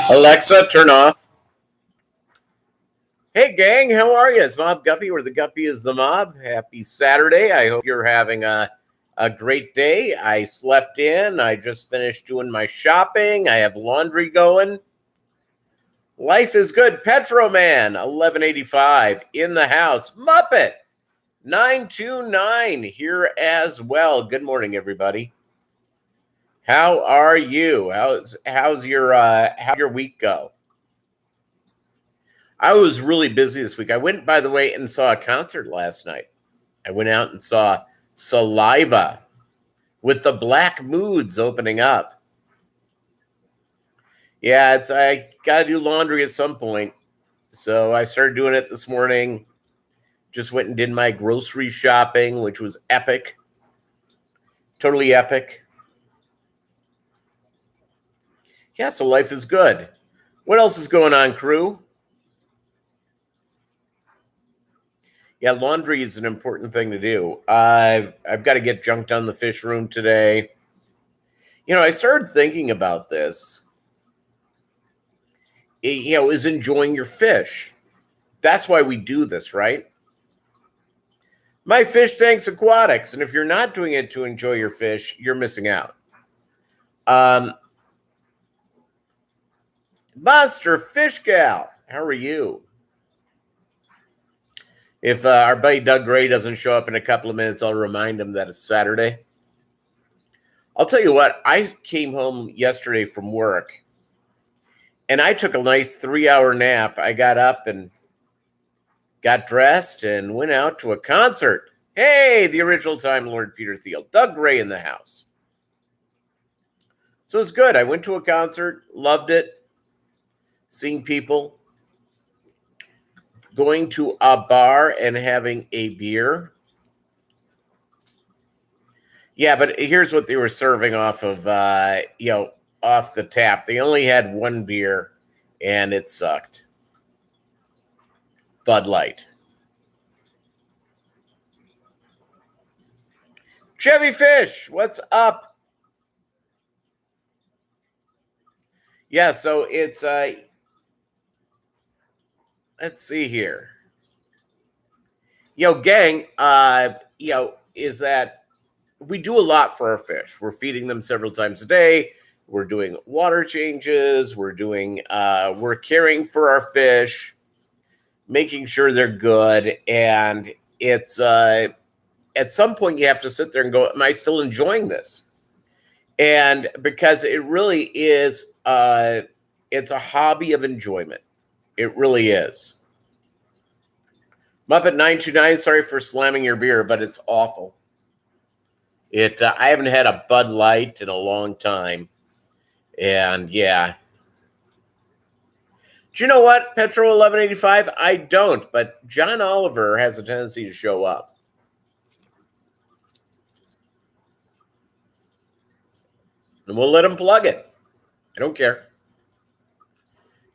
Alexa, turn off. Hey, gang, how are you? It's Mobb Guppy, where the Guppy is the mob. Happy Saturday. I hope you're having a great day. I slept in. I just finished doing my shopping. I have laundry going. Life is good. Petroman, 1185 in the house. Muppet, 929 here as well. Good morning, everybody. How are you? How's your week go? I was really busy this week. I went, by the way, and saw a concert last night. I went out and saw Saliva with the Black Moods opening up. Yeah, I got to do laundry at some point. So I started doing it this morning. Just went and did my grocery shopping, which was epic. Totally epic. Yeah, so life is good. What else is going on, crew? Yeah, laundry is an important thing to do. I've got to get junk done in the fish room today. You know, I started thinking about this. Is enjoying your fish. That's why we do this, right? My Fish Tanks Aquatics. And if you're not doing it to enjoy your fish, you're missing out. Monster Fish Gal, how are you? If our buddy Doug Gray doesn't show up in a couple of minutes, I'll remind him that it's Saturday. I'll tell you what, I came home yesterday from work, and I took a nice 3-hour nap. I got up and got dressed and went out to a concert. Hey, the original Time Lord Peter Thiel, Doug Gray in the house. So it's good. I went to a concert, loved it, seeing people, going to a bar and having a beer. Yeah, but here's what they were serving off of, off the tap. They only had one beer, and it sucked. Bud Light. Chevy Fish, what's up? Yeah, so it's let's see here. Gang, is that we do a lot for our fish. We're feeding them several times a day. We're doing water changes. We're caring for our fish, making sure they're good. And it's at some point you have to sit there and go, am I still enjoying this? And because it really is, it's a hobby of enjoyment. It really is. Muppet 929, sorry for slamming your beer, but it's awful. I haven't had a Bud Light in a long time. And yeah. Do you know what, Petro 1185? I don't, but John Oliver has a tendency to show up. And we'll let him plug it. I don't care.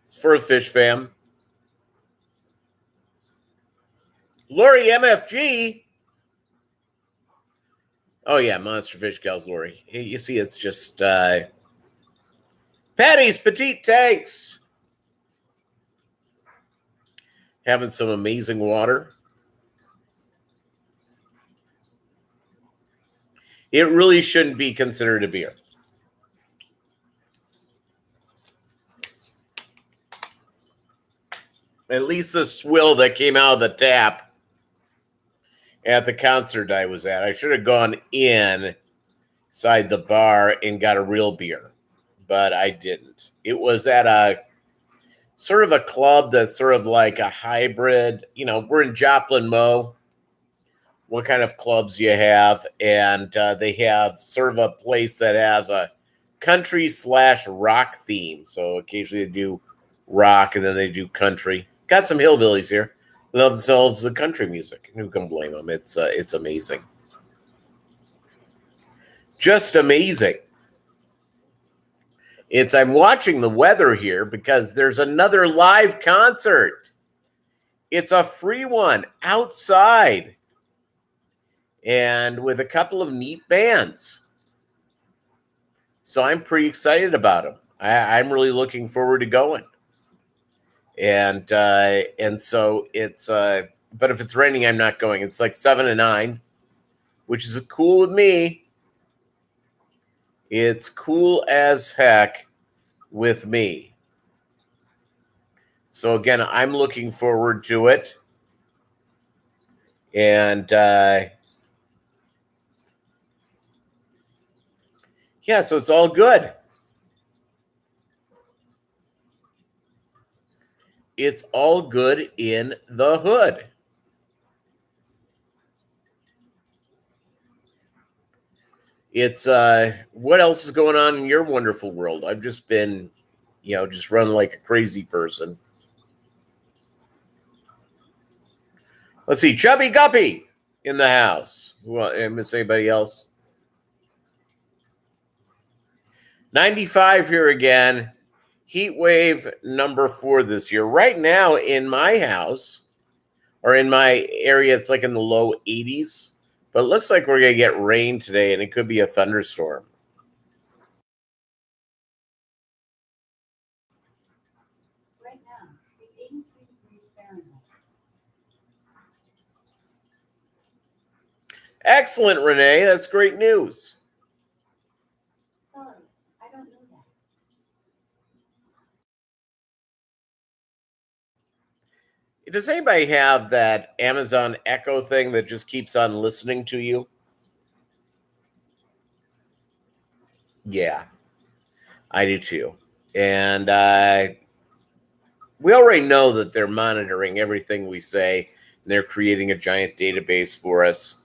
It's for a fish fam. Lori MFG. Oh, yeah, Monster Fish Gal's Lori. You see, it's just Patty's Petite Tanks. Having some amazing water. It really shouldn't be considered a beer. At least the swill that came out of the tap at the concert I was at. I should have gone inside the bar and got a real beer, but I didn't. It was at a sort of a club that's sort of like a hybrid. We're in Joplin, Mo. What kind of clubs you have? And they have sort of a place that has a country/rock theme. So occasionally they do rock and then they do country. Got some hillbillies here. Love themselves the country music. Who can blame them? It's amazing. Just amazing. I'm watching the weather here because there's another live concert. It's a free one outside and with a couple of neat bands. So I'm pretty excited about them. I'm really looking forward to going. And so it's but if it's raining, I'm not going. It's like 7 to 9, which is cool with me. It's cool as heck with me. So again, I'm looking forward to it. And yeah, so it's all good. It's all good in the hood. It's what else is going on in your wonderful world? I've just been, just running like a crazy person. Let's see, Chubby Guppy in the house. Miss anybody else? 95 here again. Heat wave number 4 this year. Right now in my house or in my area, it's like in the low 80s. But it looks like we're going to get rain today, and it could be a thunderstorm. Right now, it's 83 degrees Fahrenheit. Excellent, Renee. That's great news. Sorry, I don't know that. Does anybody have that Amazon Echo thing that just keeps on listening to you? Yeah, I do too. And we already know that they're monitoring everything we say, and they're creating a giant database for us.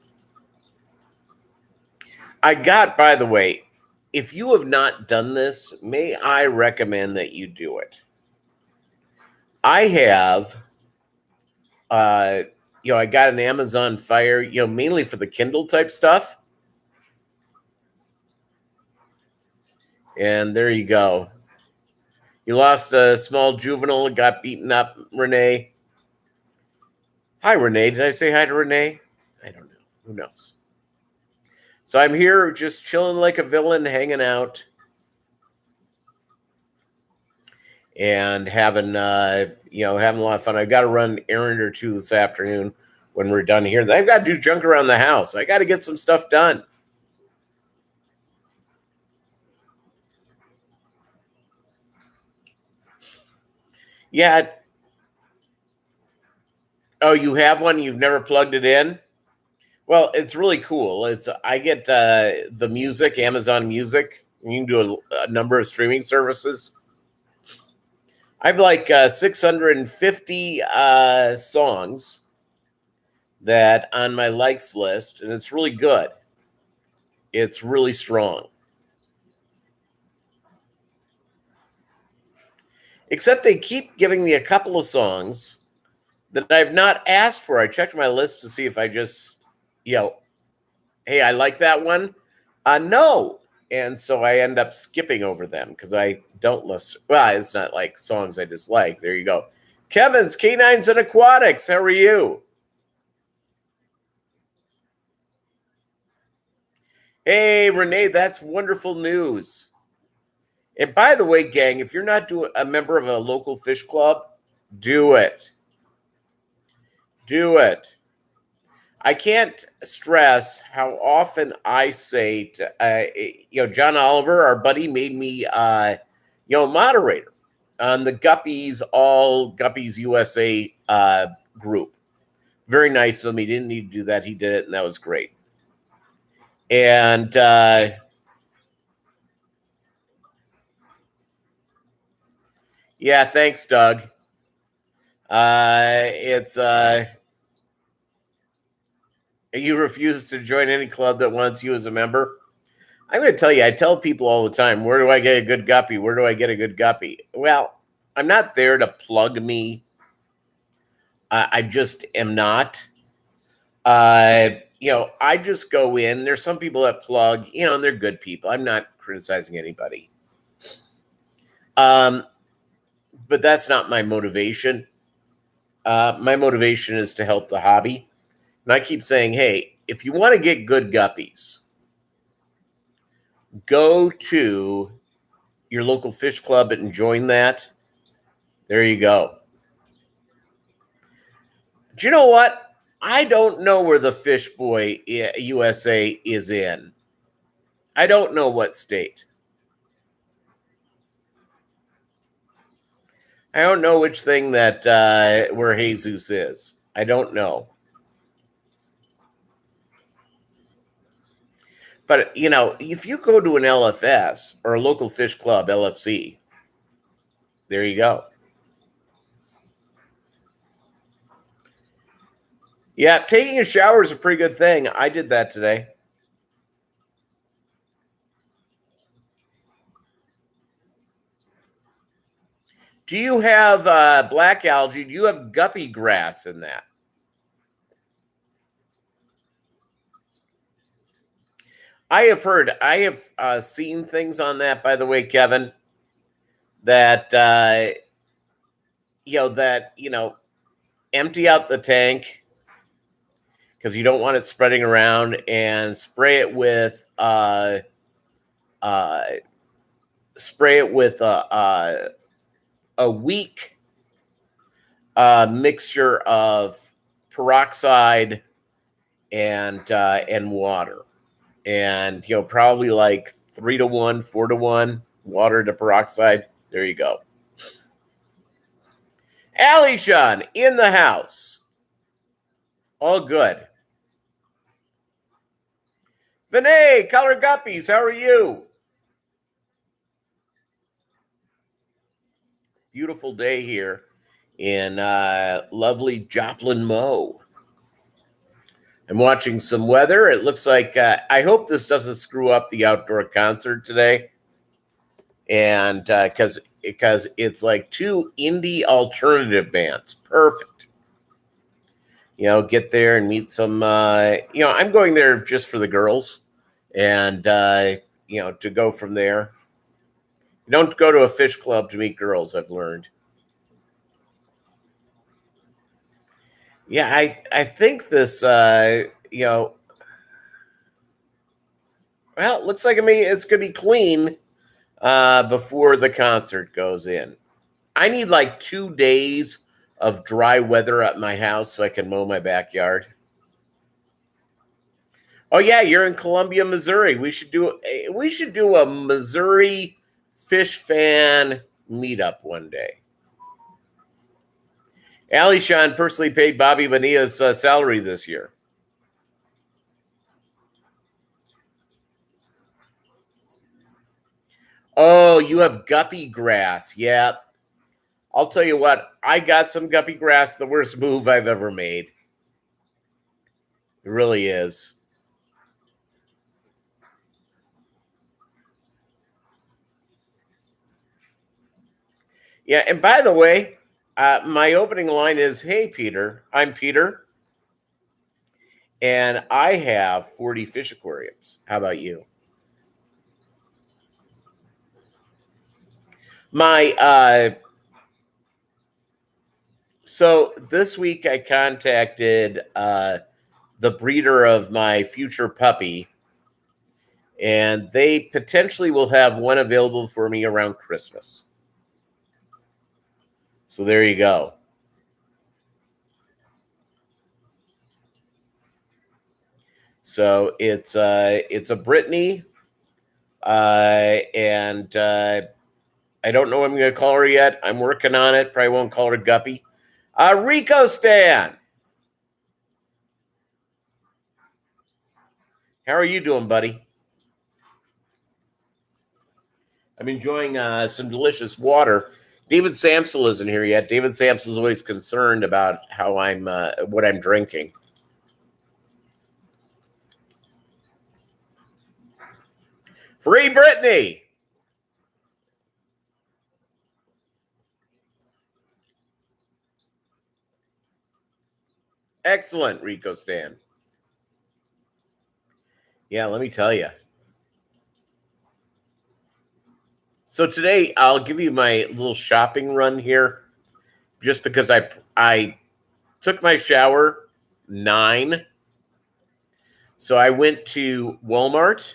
By the way, if you have not done this, may I recommend that you do it. I have, I got an Amazon Fire, mainly for the Kindle type stuff. And there you go. You lost a small juvenile, got beaten up, Renee. Hi, Renee. Did I say hi to Renee? I don't know. Who knows? So I'm here just chilling like a villain, hanging out, and having having a lot of fun. I've got to run an errand or two this afternoon when we're done here. I've got to do junk around the house. I got to get some stuff done. Yeah. Oh, you have one? You've never plugged it in? Well, it's really cool. I get the music, Amazon Music. You can do a number of streaming services. I have like 650 songs that on my likes list, and it's really good. It's really strong. Except they keep giving me a couple of songs that I've not asked for. I checked my list to see if I just, hey, I like that one. No. And so I end up skipping over them because I don't listen. Well, it's not like songs I dislike. There you go. Kevin's Canines and Aquatics. How are you? Hey, Renee, that's wonderful news. And by the way, gang, if you're not a member of a local fish club, do it. Do it. I can't stress how often I say to, John Oliver, our buddy, made me, moderator on the Guppies, all Guppies USA group. Very nice of him. He didn't need to do that. He did it, and that was great. And yeah, thanks, Doug. It's you refuse to join any club that wants you as a member. I'm going to tell you, I tell people all the time, where do I get a good guppy? Where do I get a good guppy? Well, I'm not there to plug me. I just am not. I just go in. There's some people that plug, and they're good people. I'm not criticizing anybody. But that's not my motivation. My motivation is to help the hobby. And I keep saying, hey, if you want to get good guppies, go to your local fish club and join that. There you go. But you know what? I don't know where the Fish Boy USA is in. I don't know what state. I don't know which thing that where Jesus is. I don't know. But, if you go to an LFS or a local fish club, LFC, there you go. Yeah, taking a shower is a pretty good thing. I did that today. Do you have black algae? Do you have guppy grass in that? I have seen things on that, by the way, Kevin, that, empty out the tank because you don't want it spreading around and spray it with a weak mixture of peroxide and water, and probably like 3-to-1, 4-to-1 water to peroxide. There you go. Alishan in the house. All good. Vinay, Color Guppies, how are you? Beautiful day here in lovely Joplin, Mo. I'm watching some weather. It looks like I hope this doesn't screw up the outdoor concert today, and because it's like 2 indie alternative bands. Perfect. Get there and meet some. I'm going there just for the girls, and to go from there. You don't go to a fish club to meet girls, I've learned. Yeah, I think this, well, it looks like it's going to be clean before the concert goes in. I need like 2 days of dry weather at my house so I can mow my backyard. Oh yeah, you're in Columbia, Missouri. We should do a Missouri fish fan meetup one day. Alishan personally paid Bobby Bonilla's salary this year. Oh, you have guppy grass. Yeah. I'll tell you what, I got some guppy grass, the worst move I've ever made. It really is. Yeah, and by the way, my opening line is, "Hey, Peter, I'm Peter, and I have 40 fish aquariums. How about you?" So this week I contacted the breeder of my future puppy, and they potentially will have one available for me around Christmas. So there you go. So it's a Brittany, and I don't know what I'm going to call her yet. I'm working on it. Probably won't call her Guppy. Rico Stan, how are you doing, buddy? I'm enjoying some delicious water. David Samsel isn't here yet. David Samsel is always concerned about how what I'm drinking. Free Britney. Excellent, Rico Stan. Yeah, let me tell you. So today I'll give you my little shopping run here, just because I took my shower 9. So I went to Walmart,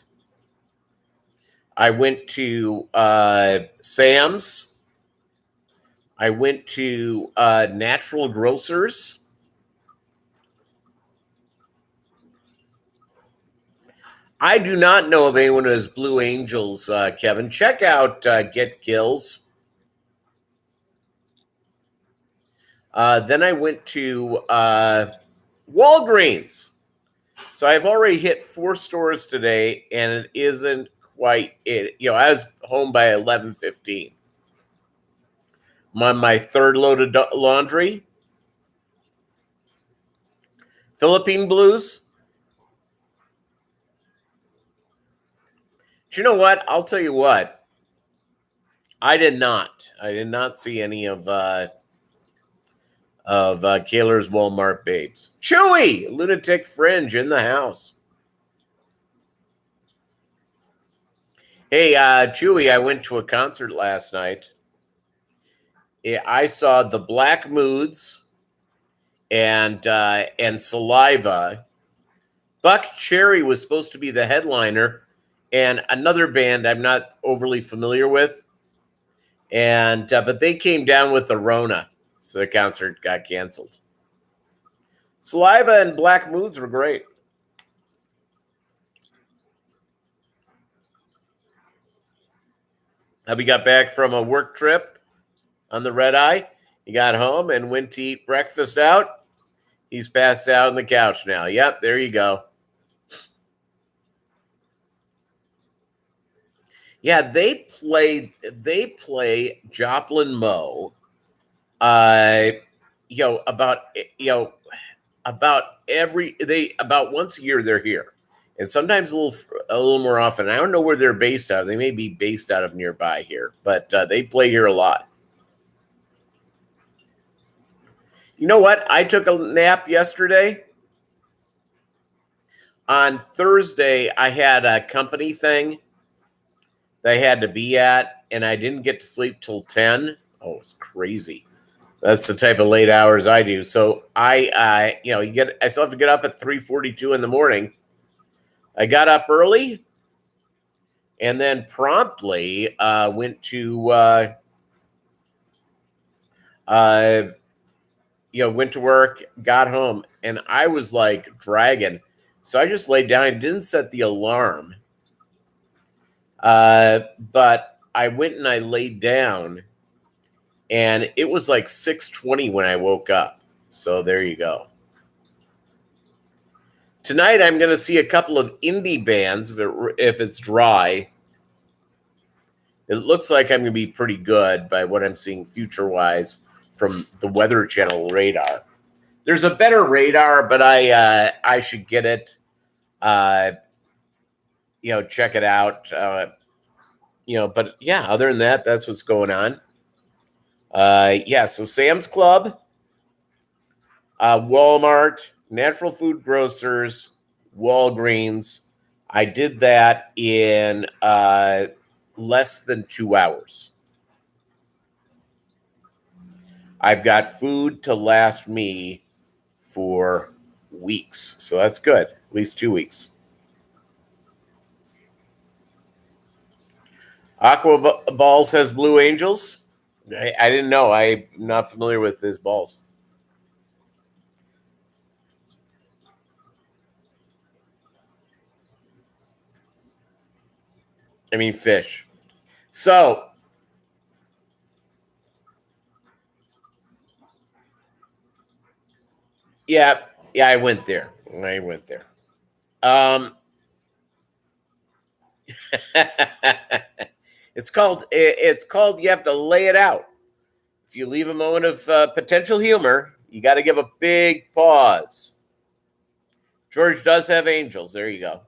I went to Sam's. I went to Natural Grocers. I do not know of anyone who has Blue Angels, Kevin. Check out Get Gills. Then I went to Walgreens. So I've already hit 4 stores today, and it isn't quite it. I was home by 11:15. I'm on my 3rd load of laundry. Philippine Blues. Do you know what? I'll tell you what. I did not see any of Kaler's Walmart babes. Chewy, Lunatic Fringe in the house. Hey, Chewy, I went to a concert last night. I saw the Black Moods and Saliva. Buck Cherry was supposed to be the headliner, and another band I'm not overly familiar with. And but they came down with the Rona, so the concert got canceled. Saliva and Black Moods were great. Hubby got back from a work trip on the red eye. He got home and went to eat breakfast out. He's passed out on the couch now. Yep, there you go. Yeah, they play Joplin Mo. About once a year they're here, and sometimes a little more often. I don't know where they're based out of. They may be based out of nearby here, but they play here a lot. You know what? I took a nap yesterday. On Thursday, I had a company thing that I had to be at, and I didn't get to sleep till 10. Oh, it's crazy. That's the type of late hours I do. So I still have to get up at 3:42 in the morning. I got up early, and then promptly went to went to work, got home, and I was like dragging. So I just laid down and didn't set the alarm. But I went and I laid down, and it was like 6:20 when I woke up. So there you go. Tonight I'm going to see a couple of indie bands if it's dry. It looks like I'm going to be pretty good by what I'm seeing future-wise from the Weather Channel radar. There's a better radar, but I should get it. Check it out. But yeah, other than that, that's what's going on. So Sam's Club, Walmart, Natural Food Grocers, Walgreens. I did that in less than 2 hours. I've got food to last me for weeks, so that's good. At least 2 weeks. Aqua Balls has Blue Angels. I didn't know. I'm not familiar with his balls. I mean, fish. So, yeah, I went there. It's called you have to lay it out. If you leave a moment of potential humor, you got to give a big pause. George does have angels. There you go.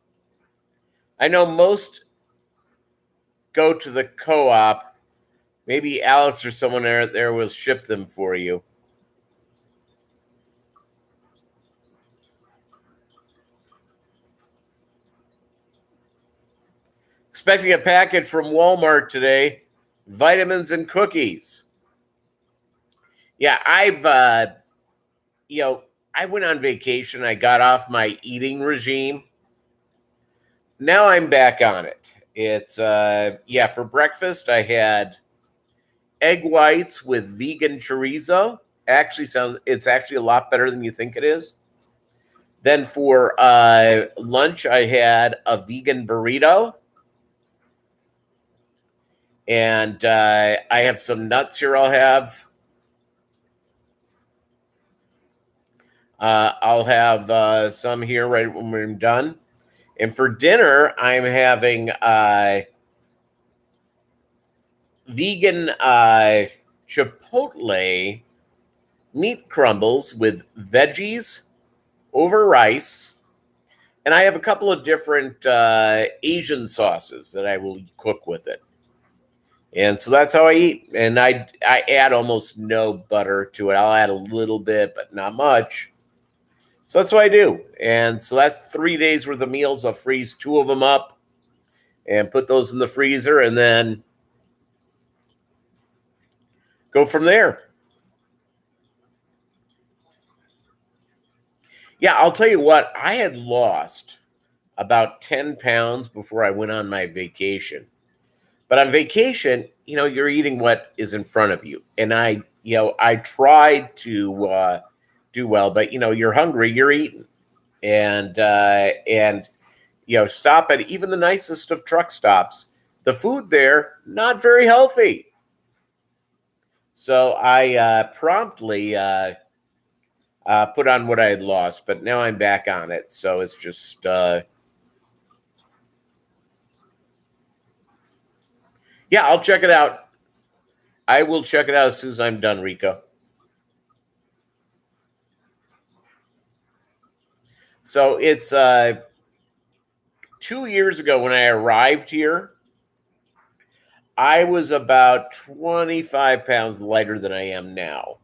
I know most go to the co-op. Maybe Alex or someone there will ship them for you. Expecting a package from Walmart today. Vitamins and cookies. Yeah, I went on vacation. I got off my eating regime. Now I'm back on it. It's yeah, for breakfast I had egg whites with vegan chorizo. It's actually a lot better than you think it is. Then for lunch I had a vegan burrito. And I have some nuts here I'll have. I'll have some here right when we're done. And for dinner, I'm having vegan chipotle meat crumbles with veggies over rice. And I have a couple of different Asian sauces that I will cook with it. And so that's how I eat. And I add almost no butter to it. I'll add a little bit, but not much. So that's what I do. And so that's 3 days worth of meals. I'll freeze 2 of them up and put those in the freezer and then go from there. Yeah, I'll tell you what, I had lost about 10 pounds before I went on my vacation. But on vacation, you're eating what is in front of you. And I tried to do well, but you're hungry, you're eating. And stop at even the nicest of truck stops. The food there, not very healthy. So I promptly put on what I had lost, but now I'm back on it. So it's just, yeah, I'll check it out. I will check it out as soon as I'm done, Rico. So it's 2 years ago when I arrived here, I was about 25 pounds lighter than I am now.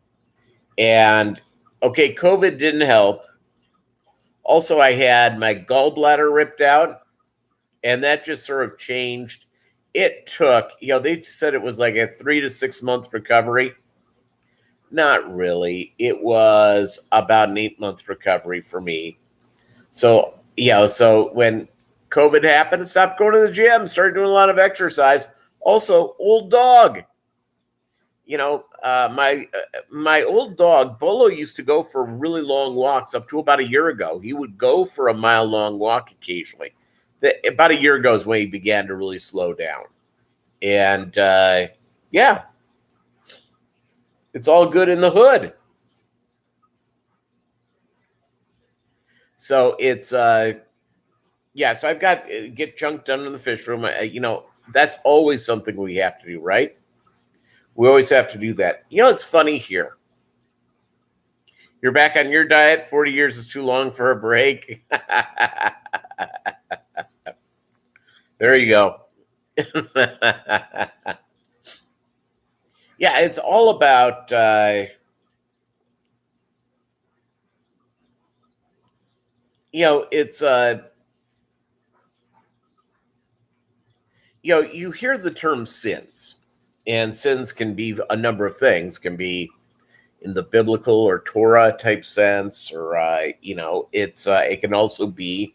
And okay, COVID didn't help. Also, I had my gallbladder ripped out, and that just sort of changed. It took, they said it was like a 3 to 6 month recovery. Not really. It was about an 8-month recovery for me. So, so when COVID happened, I stopped going to the gym, started doing a lot of exercise. Also, old dog. My old dog, Bolo, used to go for really long walks up to about a year ago. He would go for a mile-long walk occasionally. About a year ago is when he began to really slow down. And, yeah, it's all good in the hood. So it's, yeah, so I've got get junk done in the fish room. That's always something we have to do, right? We always have to do that. It's funny here. You're back on your diet. 40 years is too long for a break. There you go. Yeah, it's all about it's you hear the term sins, and sins can be a number of things. Can be in the biblical or Torah type sense, or it can also be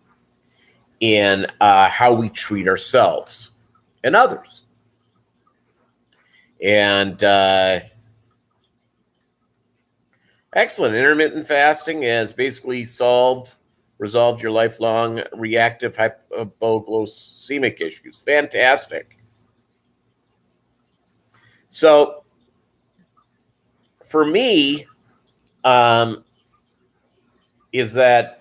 in how we treat ourselves and others. And excellent. Intermittent fasting has basically resolved your lifelong reactive hypoglycemic issues. Fantastic. So for me, is that,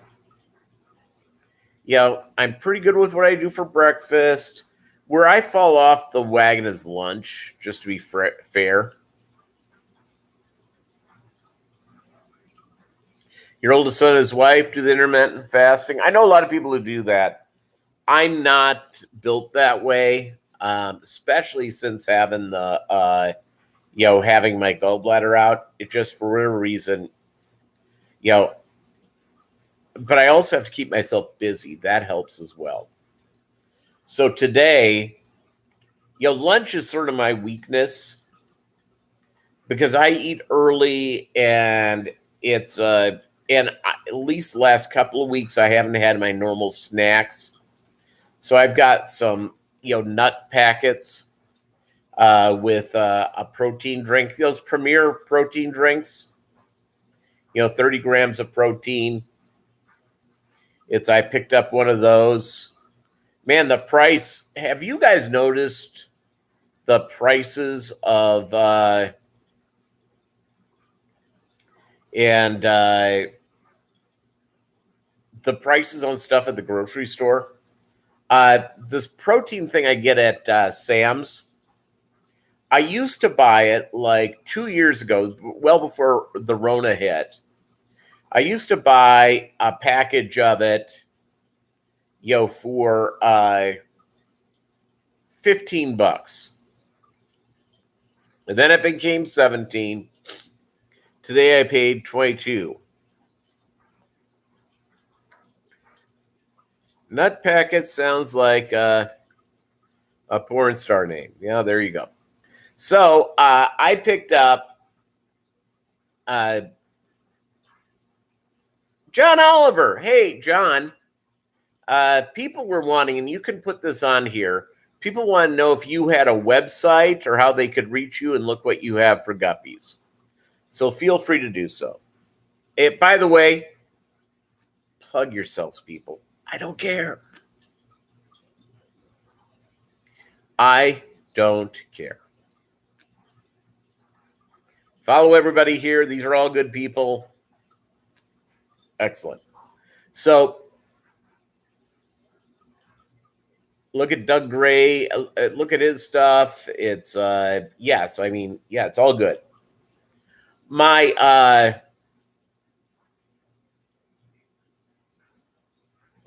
I'm pretty good with what I do for breakfast. Where I fall off the wagon is lunch, just to be fair. Your oldest son and his wife do the intermittent fasting. I know a lot of people who do that. I'm not built that way, especially since having having my gallbladder out. It just, for whatever reason, but I also have to keep myself busy. That helps as well. So today, lunch is sort of my weakness because I eat early, and it's at least the last couple of weeks I haven't had my normal snacks. So I've got some, nut packets with a protein drink. Those Premier protein drinks, 30 grams of protein. I picked up one of those. Man, the price. Have you guys noticed the prices of the prices on stuff at the grocery store? This protein thing I get at Sam's, I used to buy it like 2 years ago, well before the Rona hit. I used to buy a package of it, for $15. And then it became 17. Today I paid 22. Nut packet sounds like a porn star name. Yeah, there you go. So I picked up John Oliver. Hey, John. People were wanting, and you can put this on here. People want to know if you had a website or how they could reach you and look what you have for Guppies. So feel free to do so. By the way, plug yourselves, people. I don't care. I don't care. Follow everybody here. These are all good people. Excellent. So look at Doug Gray. Look at his stuff. It's yes. I mean, yeah, it's all good. My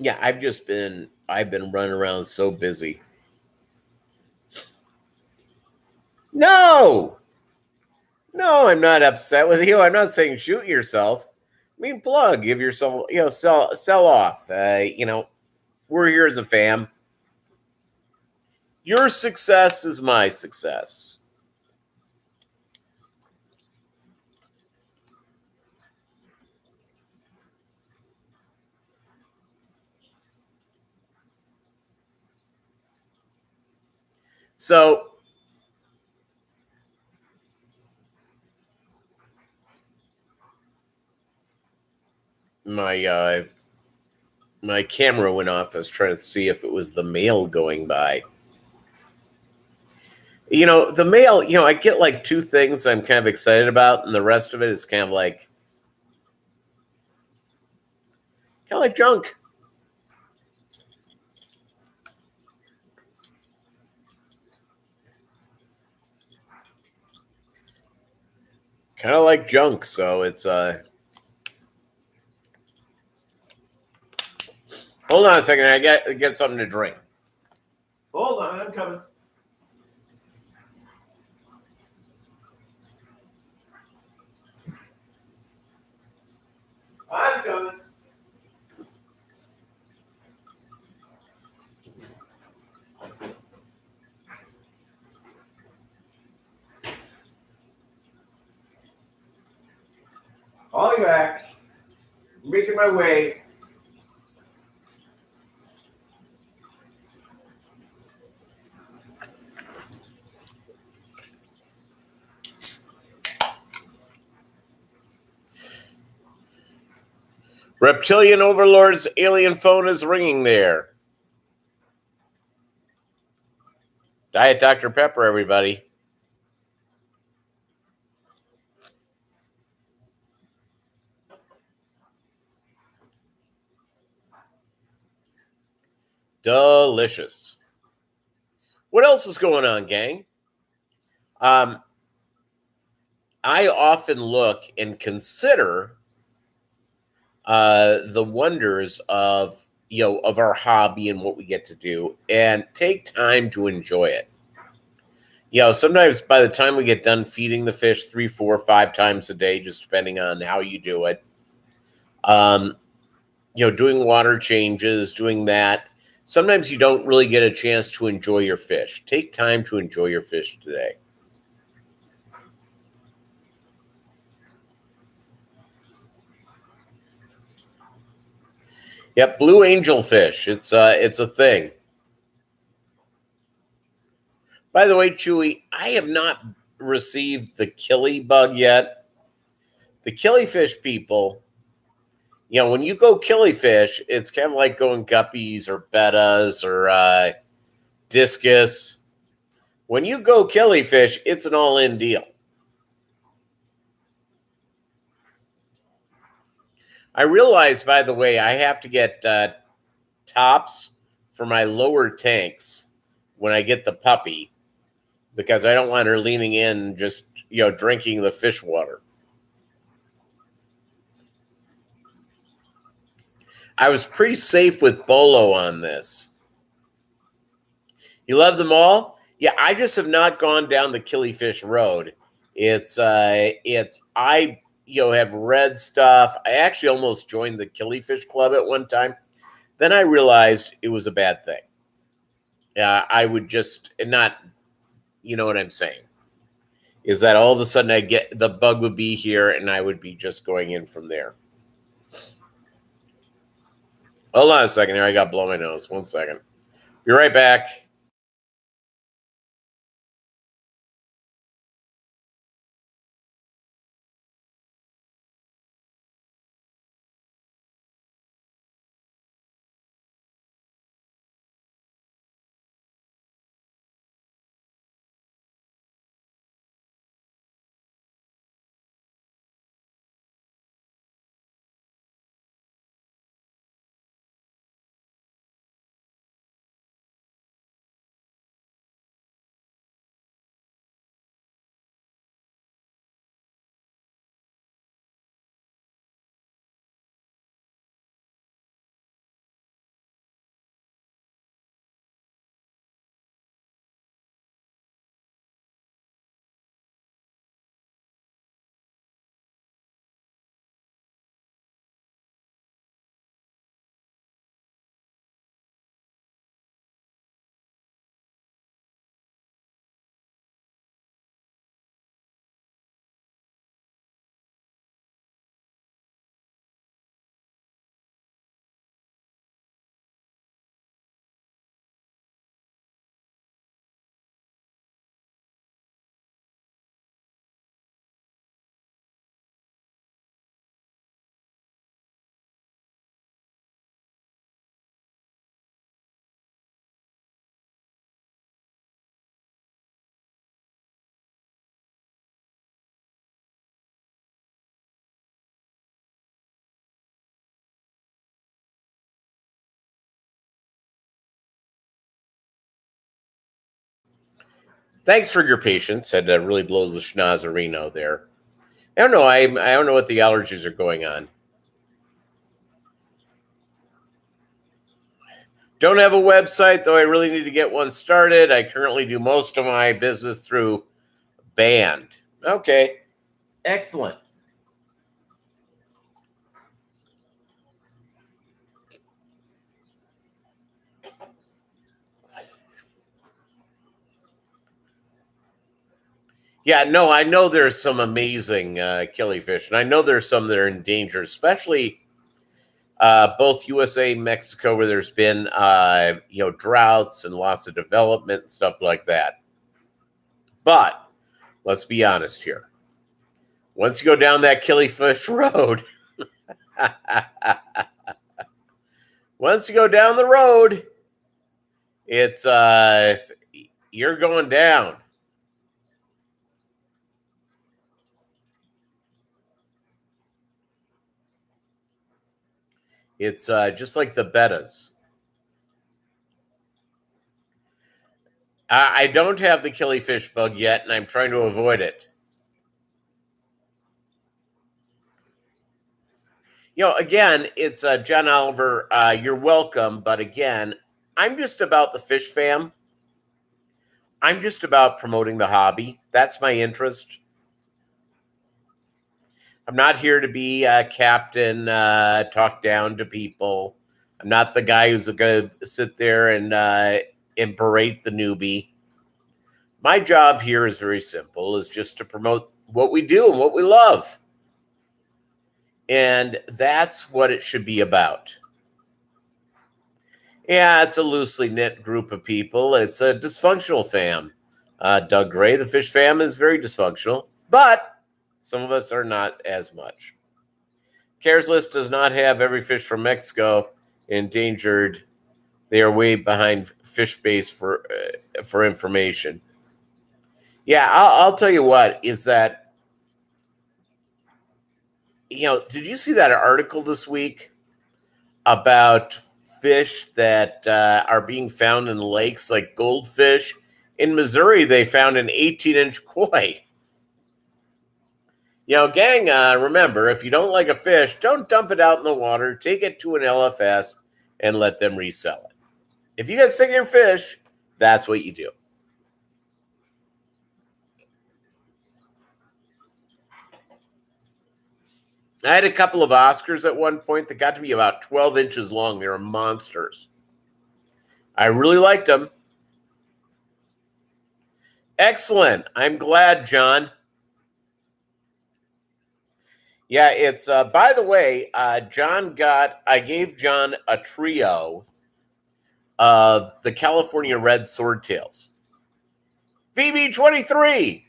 yeah, I've been running around so busy. No, I'm not upset with you. I'm not saying shoot yourself. I mean, plug, give yourself, sell off. We're here as a fam. Your success is my success. So my camera went off. I was trying to see if it was the mail going by. The mail, I get like two things I'm kind of excited about, and the rest of it is kind of like junk. Kind of like junk, so it's hold on a second, I get something to drink. Hold on, I'm coming. I'm coming. I'll be back. I'm making my way. Reptilian Overlord's alien phone is ringing there. Diet Dr. Pepper, everybody. Delicious. What else is going on, gang? I often look and consider the wonders of our hobby and what we get to do, and take time to enjoy it. Sometimes by the time we get done feeding the fish 3, 4, 5 times a day, just depending on how you do it, doing water changes, doing that, sometimes you don't really get a chance to enjoy your fish. Take time to enjoy your fish today. Yep, blue angelfish. It's a thing. By the way, Chewy, I have not received the killie bug yet. The killifish people, when you go killifish, it's kind of like going guppies or bettas or discus. When you go killifish, it's an all-in deal. I realize, by the way, I have to get tops for my lower tanks when I get the puppy because I don't want her leaning in just, drinking the fish water. I was pretty safe with Bolo on this. You love them all? Yeah, I just have not gone down the killifish road. I have read stuff. I actually almost joined the killifish club at one time. Then I realized it was a bad thing. I would just not, you know what I'm saying, is that all of a sudden the bug would be here and I would be just going in from there. Hold on a second here. I got to blow my nose. 1 second. Be right back. Thanks for your patience. Had to really blow the schnozzerino there. I don't know. I don't know what the allergies are going on. Don't have a website, though I really need to get one started. I currently do most of my business through Band. Okay. Excellent. Yeah, no, I know there's some amazing killifish, and I know there's some that are in danger, especially both USA and Mexico, where there's been droughts and lots of development and stuff like that. But let's be honest here. Once you go down that killifish road, once you go down the road, it's you're going down. It's just like the bettas. I don't have the killifish bug yet, and I'm trying to avoid it. Again, it's John Oliver. You're welcome. But again, I'm just about the fish fam. I'm just about promoting the hobby. That's my interest. I'm not here to be a captain, talk down to people. I'm not the guy who's going to sit there and berate the newbie. My job here is very simple, is just to promote what we do and what we love. And that's what it should be about. Yeah, it's a loosely knit group of people. It's a dysfunctional fam. Doug Gray, the fish fam is very dysfunctional, but some of us are not as much. CARES list does not have every fish from Mexico endangered. They are way behind fish base for information. Yeah, I'll tell you what is that. Did you see that article this week about fish that are being found in lakes, like goldfish? In Missouri, they found an 18-inch koi. Gang, remember, if you don't like a fish, don't dump it out in the water. Take it to an LFS and let them resell it. If you get sick of your fish, that's what you do. I had a couple of Oscars at one point that got to be about 12 inches long. They were monsters. I really liked them. Excellent. I'm glad, John. Yeah, it's, by the way, I gave John a trio of the California Red Swordtails. VB23.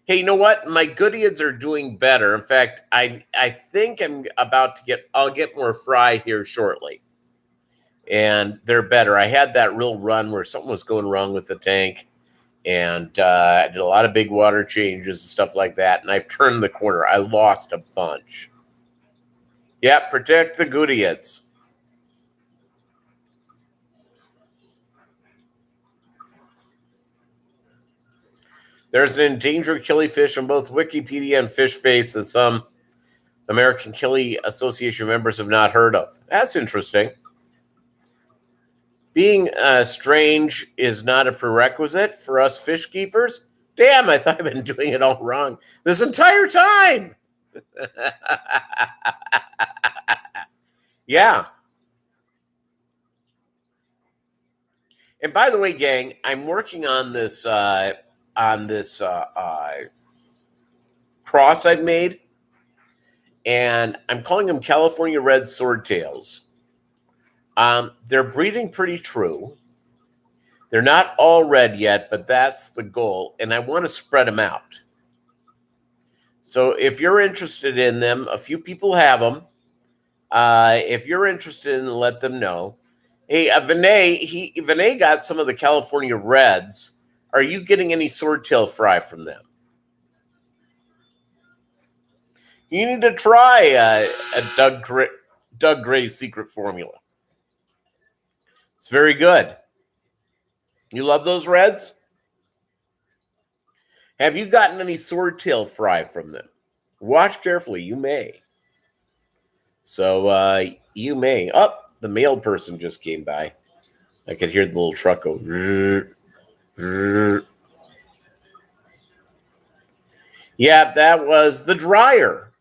Hey, you know what? My Guppies are doing better. In fact, I think I'll get more fry here shortly. And they're better. I had that real run where something was going wrong with the tank. And I did a lot of big water changes and stuff like that. And I've turned the corner. I lost a bunch. Yeah, protect the Guppies. There's an endangered killifish on both Wikipedia and FishBase that some American Killie Association members have not heard of. That's interesting. Being strange is not a prerequisite for us fish keepers. Damn, I thought I've been doing it all wrong this entire time. Yeah. And by the way, gang, I'm working on this cross I've made, and I'm calling them California Red Swordtails. They're breeding pretty true. They're not all red yet, but that's the goal, and I want to spread them out. So if you're interested in them, a few people have them. If you're interested in them, let them know. Hey, Vinay got some of the California Reds. Are you getting any swordtail fry from them? You need to try a Doug Gray's secret formula. It's very good. You love those Reds? Have you gotten any swordtail fry from them? Watch carefully. You may. So you may. Oh, the mail person just came by. I could hear the little truck go. Yeah, that was the dryer.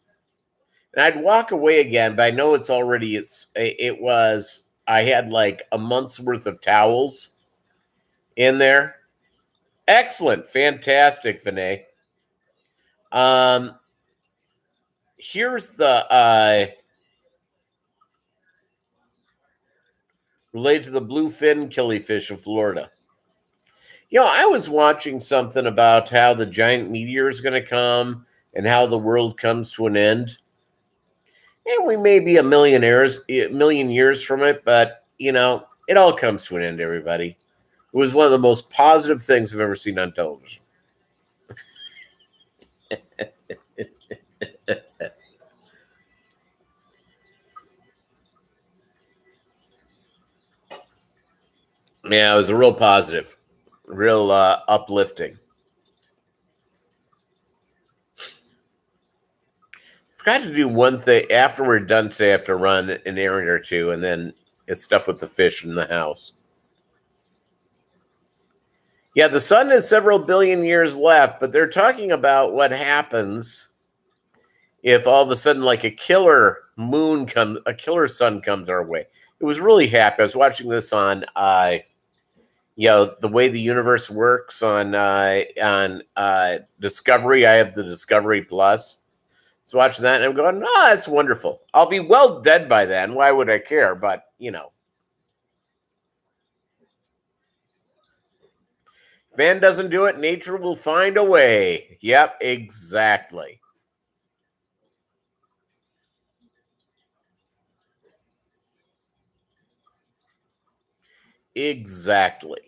And I'd walk away again, but I know I had like a month's worth of towels in there. Excellent. Fantastic, Vinay. Here's the related to the bluefin killifish of Florida. I was watching something about how the giant meteor is going to come and how the world comes to an end. And we may be a million years from it, but, it all comes to an end, everybody. It was one of the most positive things I've ever seen on television. Yeah, it was a real positive, real uplifting. Forgot to do one thing after we're done today. I have to run an errand or two, and then it's stuff with the fish in the house. Yeah, the sun has several billion years left, but they're talking about what happens if all of a sudden, like a killer sun comes our way. It was really happy. I was watching this on, the way the universe works on Discovery. I have the Discovery Plus. So watching that, and I'm going, that's wonderful. I'll be well dead by then. Why would I care? But, If man doesn't do it, nature will find a way. Yep, exactly. Exactly.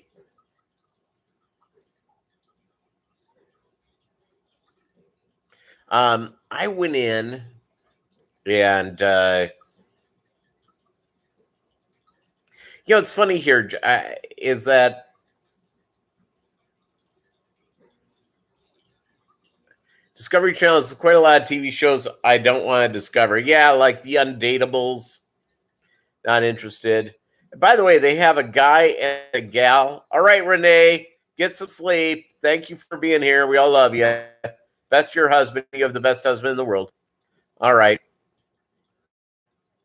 I went in and it's funny here is that Discovery Channel has quite a lot of TV shows I don't want to discover. Yeah, like The Undateables. Not interested. By the way, they have a guy and a gal. All right, Renee, get some sleep. Thank you for being here. We all love you. Best your husband. You have the best husband in the world. All right.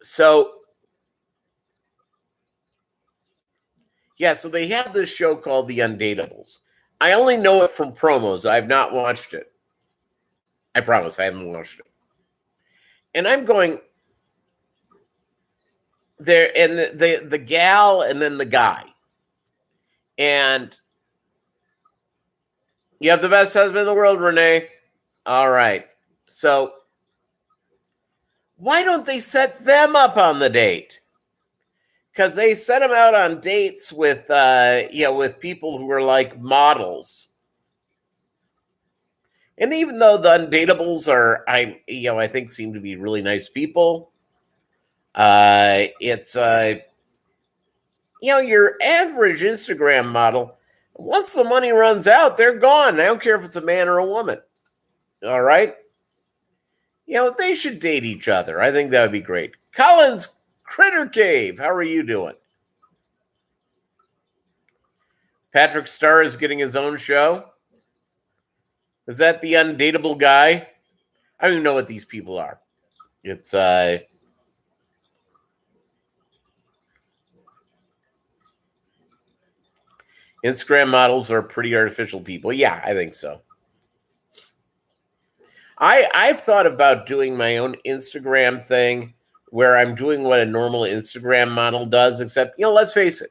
So, yeah, so they have this show called The Undateables. I only know it from promos. I've not watched it. I promise I haven't watched it. And I'm going there, and the gal and then the guy. And you have the best husband in the world, Renee. All right. So why don't they set them up on the date? Because they set them out on dates with with people who are like models. And even though the Undateables are, I think seem to be really nice people. It's your average Instagram model. Once the money runs out, they're gone. I don't care if it's a man or a woman. All right. They should date each other. I think that would be great. Collins Critter Cave, how are you doing? Patrick Starr is getting his own show. Is that the undateable guy? I don't even know what these people are. It's Instagram models are pretty artificial people. Yeah, I think so. I've thought about doing my own Instagram thing where I'm doing what a normal Instagram model does, except, let's face it,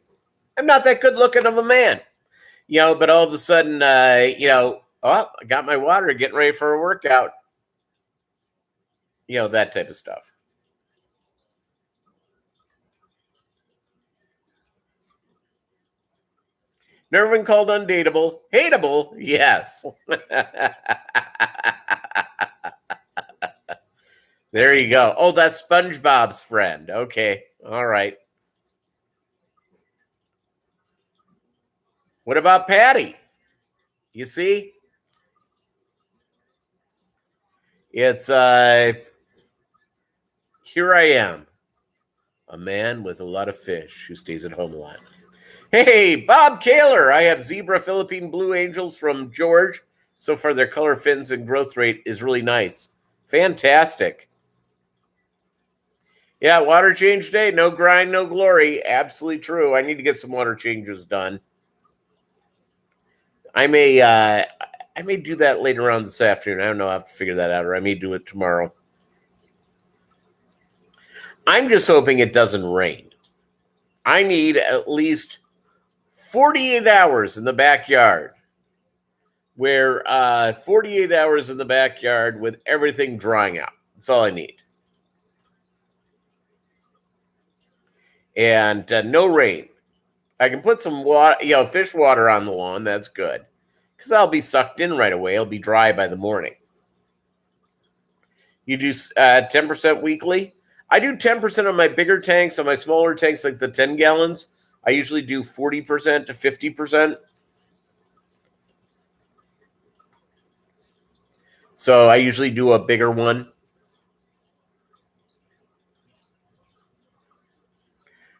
I'm not that good looking of a man. But all of a sudden, I got my water, getting ready for a workout. That type of stuff. Never been called undateable. Hateable, yes. There you go. Oh, that's SpongeBob's friend. Okay. All right. What about Patty? You see? It's here I am, a man with a lot of fish who stays at home a lot. Hey, Bob Kaler. I have zebra Philippine Blue Angels from George. So far, their color fins and growth rate is really nice. Fantastic. Yeah, water change day. No grind, no glory. Absolutely true. I need to get some water changes done. I may do that later on this afternoon. I don't know. I have to figure that out, or I may do it tomorrow. I'm just hoping it doesn't rain. I need at least 48 hours in the backyard, where 48 hours in the backyard with everything drying out. That's all I need. And no rain. I can put some water, fish water on the lawn. That's good. Because I'll be sucked in right away. It'll be dry by the morning. You do 10% weekly? I do 10% on my bigger tanks. On my smaller tanks, like the 10 gallons, I usually do 40% to 50%. So I usually do a bigger one.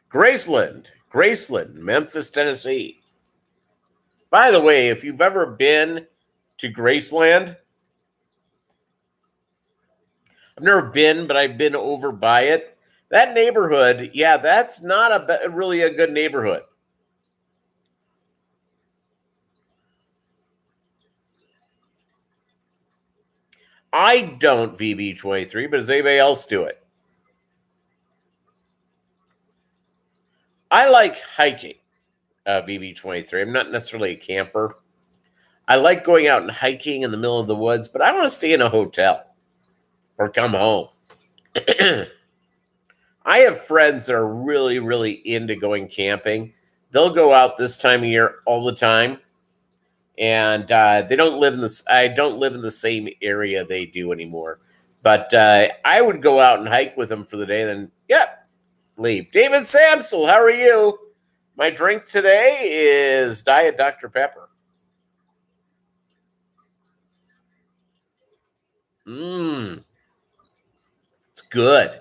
Graceland, Memphis, Tennessee. By the way, if you've ever been to Graceland, I've never been, but I've been over by it. That neighborhood, yeah, that's not really a good neighborhood. I don't VB23, but does anybody else do it? I like hiking VB23. I'm not necessarily a camper. I like going out and hiking in the middle of the woods, but I want to stay in a hotel or come home. I have friends that are really, really into going camping. They'll go out this time of year all the time, and they don't live in this. I don't live in the same area they do anymore. But I would go out and hike with them for the day, then leave. David Samsel, how are you? My drink today is Diet Dr. Pepper. It's good.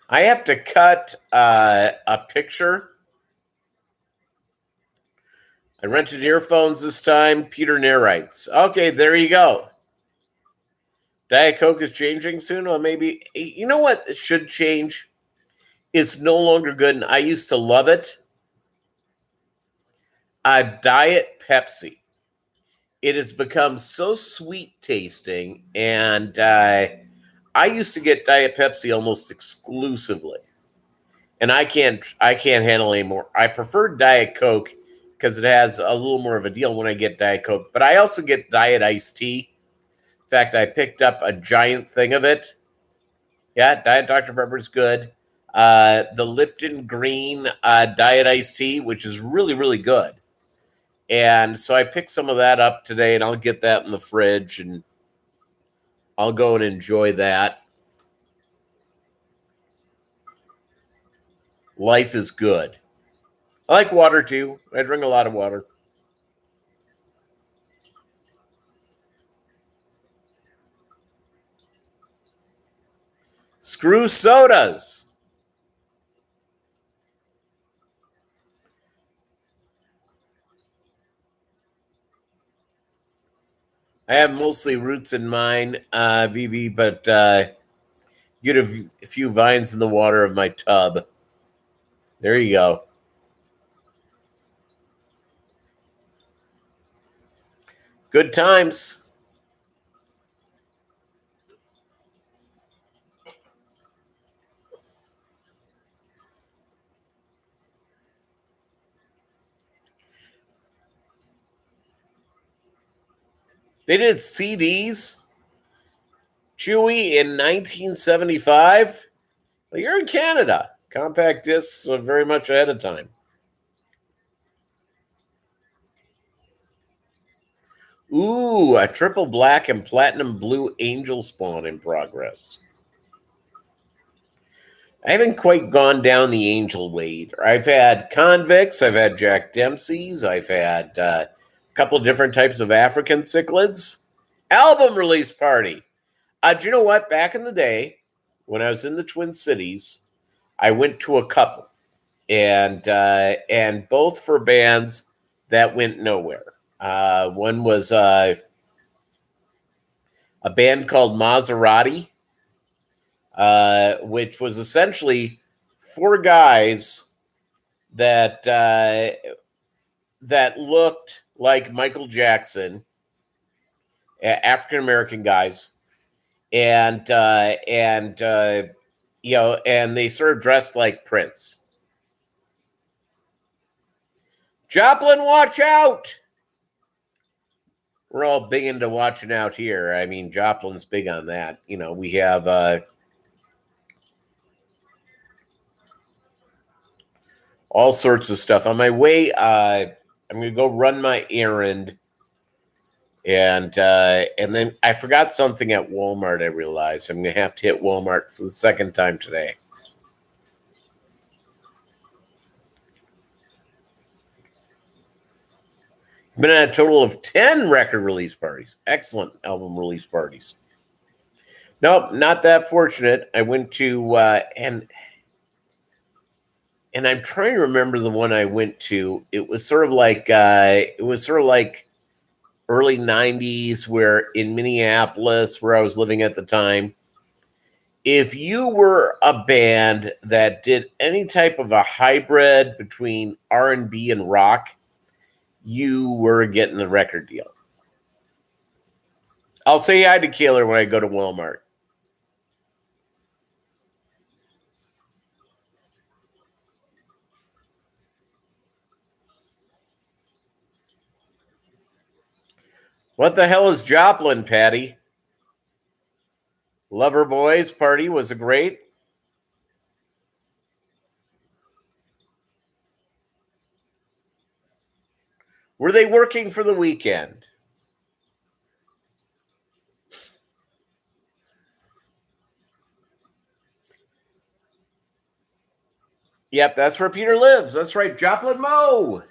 I have to cut a picture. I rented earphones this time. Peter Nair writes, okay, there you go. Diet Coke is changing soon. Well, maybe, you know what should change? It's no longer good, and I used to love it. Diet Pepsi. It has become so sweet tasting, and I used to get Diet Pepsi almost exclusively, and I can't handle anymore. I prefer Diet Coke because it has a little more of a deal when I get Diet Coke, but I also get Diet Iced Tea. In fact, I picked up a giant thing of it. Yeah, Diet Dr. Pepper is good. The Lipton Green Diet Iced Tea, which is really, really good. And so I picked some of that up today, and I'll get that in the fridge, and I'll go and enjoy that. Life is good. I like water, too. I drink a lot of water. Screw sodas. I have mostly roots in mine, VB, but get a few vines in the water of my tub. There you go. Good times. They did CDs, Chewy, in 1975. Well, you're in Canada. Compact discs are very much ahead of time. Ooh, a triple black and platinum blue angel spawn in progress. I haven't quite gone down the angel way either. I've had convicts, I've had Jack Dempsey's, I've had a couple of different types of African cichlids. Album release party. Do you know what? Back in the day, when I was in the Twin Cities, I went to a couple, and both for bands that went nowhere. One was a band called Maserati, which was essentially four guys that that looked like Michael Jackson, African American guys, and you know, and they sort of dressed like Prince. Joplin, watch out! We're all big into watching out here. I mean, Joplin's big on that. You know, we have all sorts of stuff. On my way, I'm going to go run my errand. And then I forgot something at Walmart, I realized. I'm going to have to hit Walmart for the second time today. Been at a total of 10 record release parties. Excellent album release parties. Nope, not that fortunate. I went to and I'm trying to remember the one I went to. It was sort of like early 90s, where in Minneapolis, where I was living at the time, if you were a band that did any type of a hybrid between R&B and rock, you were getting the record deal. I'll say hi to Kaylor when I go to Walmart. What the hell is Joplin, Patty? Lover Boys party was a great. Were they working for the weekend? Yep, that's where Peter lives. That's right, Joplin Mo.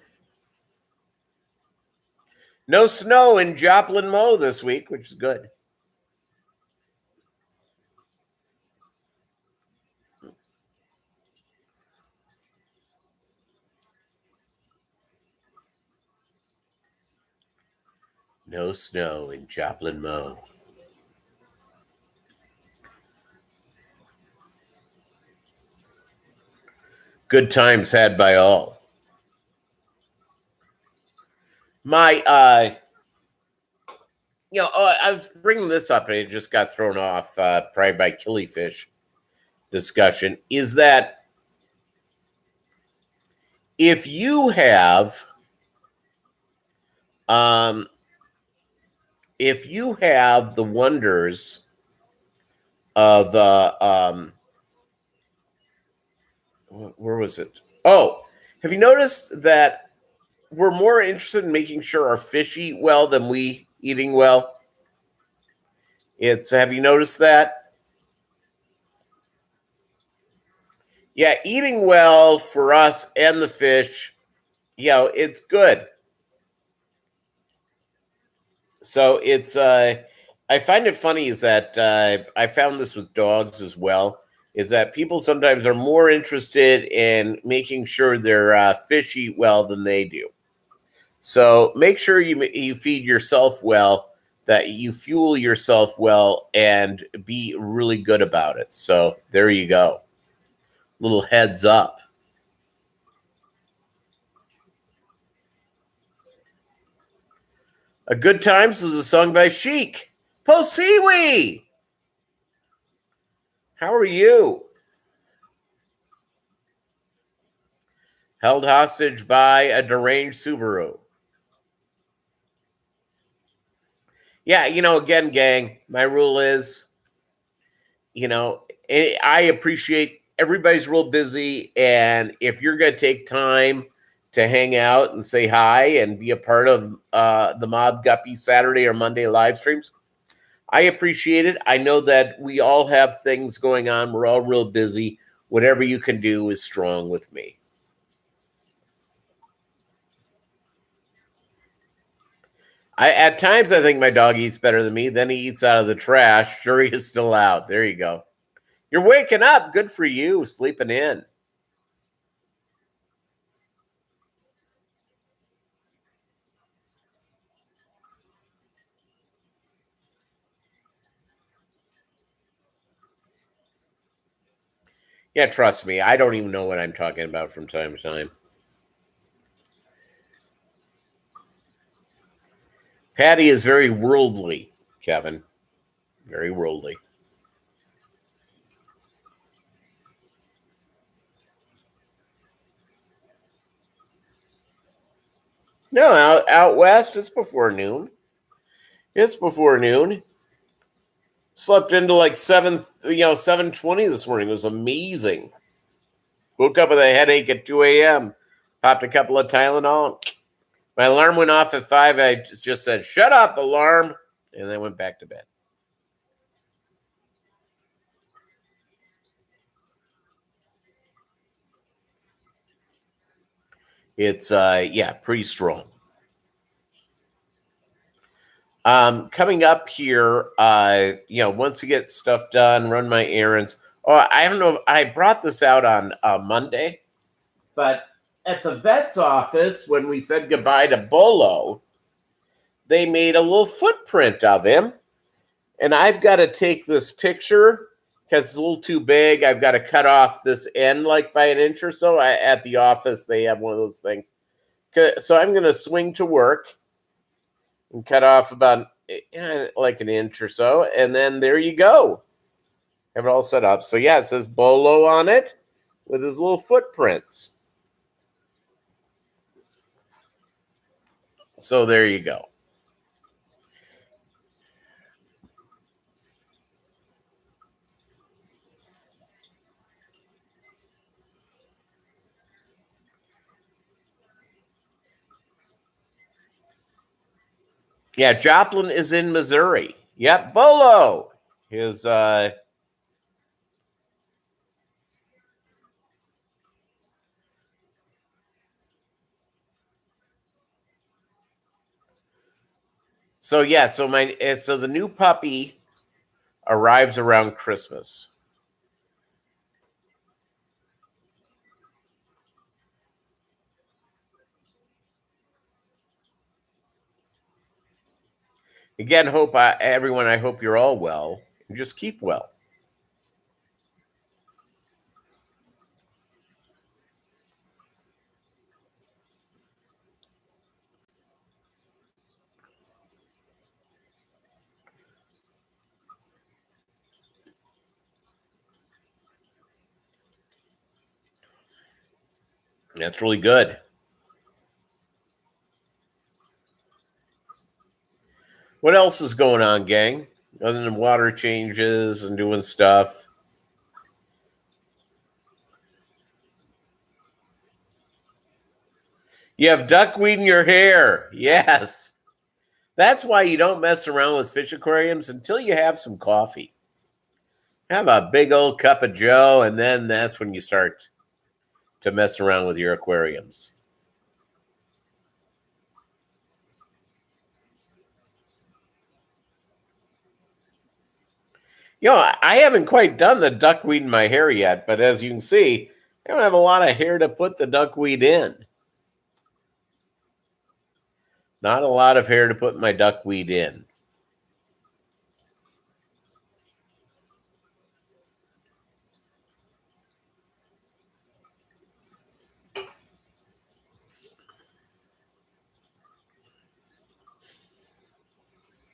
No snow in Joplin Mo this week, which is good. No snow in Joplin Mo. Good times had by all. My, I was bringing this up and it just got thrown off probably by killifish discussion. Is that if you have, the wonders of where was it? Oh, have you noticed that we're more interested in making sure our fish eat well than we eating well? Have you noticed that? Yeah, eating well for us and the fish, it's good. So I find it funny is that I found this with dogs as well, is that people sometimes are more interested in making sure their fish eat well than they do. So make sure you feed yourself well, that you fuel yourself well, and be really good about it. So there you go. Little heads up. A Good Times was a song by Chic. Posiwi! How are you? Held hostage by a deranged Subaru. Yeah, again, gang, my rule is, I appreciate everybody's real busy. And if you're going to take time to hang out and say hi and be a part of the Mobb Guppy Saturday or Monday live streams, I appreciate it. I know that we all have things going on. We're all real busy. Whatever you can do is strong with me. At times, I think my dog eats better than me. Then he eats out of the trash. Jury is still out. There you go. You're waking up. Good for you. Sleeping in. Yeah, trust me. I don't even know what I'm talking about from time to time. Patty is very worldly, Kevin. Very worldly. No, out west, it's before noon. It's before noon. Slept into like 7:20 this morning. It was amazing. Woke up with a headache at 2 a.m. Popped a couple of Tylenol. My alarm went off at 5. I just said, "Shut up, alarm," and I went back to bed. It's pretty strong. Coming up here, once you get stuff done, run my errands. Oh, I don't know if I brought this out on Monday, but at the vet's office, when we said goodbye to Bolo, they made a little footprint of him. And I've got to take this picture because it's a little too big. I've got to cut off this end like by an inch or so. At the office, they have one of those things. So I'm going to swing to work and cut off about like an inch or so. And then there you go. Have it all set up. So yeah, it says Bolo on it with his little footprints. So there you go. Yeah, Joplin is in Missouri. Yep, Bolo is so yeah, so the new puppy arrives around Christmas. Again, everyone, I hope you're all well and just keep well. That's really good. What else is going on, gang? Other than water changes and doing stuff. You have duckweed in your hair. Yes. That's why you don't mess around with fish aquariums until you have some coffee. Have a big old cup of Joe, and then that's when you start to mess around with your aquariums. You know, I haven't quite done the duckweed in my hair yet, but as you can see, I don't have a lot of hair to put the duckweed in. Not a lot of hair to put my duckweed in.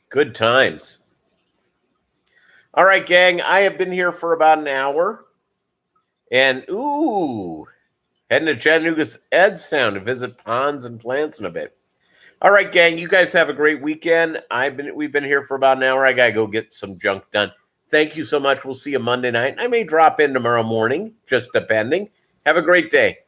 Good times. All right, gang, I have been here for about an hour. And, heading to Chattanooga's Edstown to visit ponds and plants in a bit. All right, gang, you guys have a great weekend. We've been here for about an hour. I got to go get some junk done. Thank you so much. We'll see you Monday night. I may drop in tomorrow morning, just depending. Have a great day.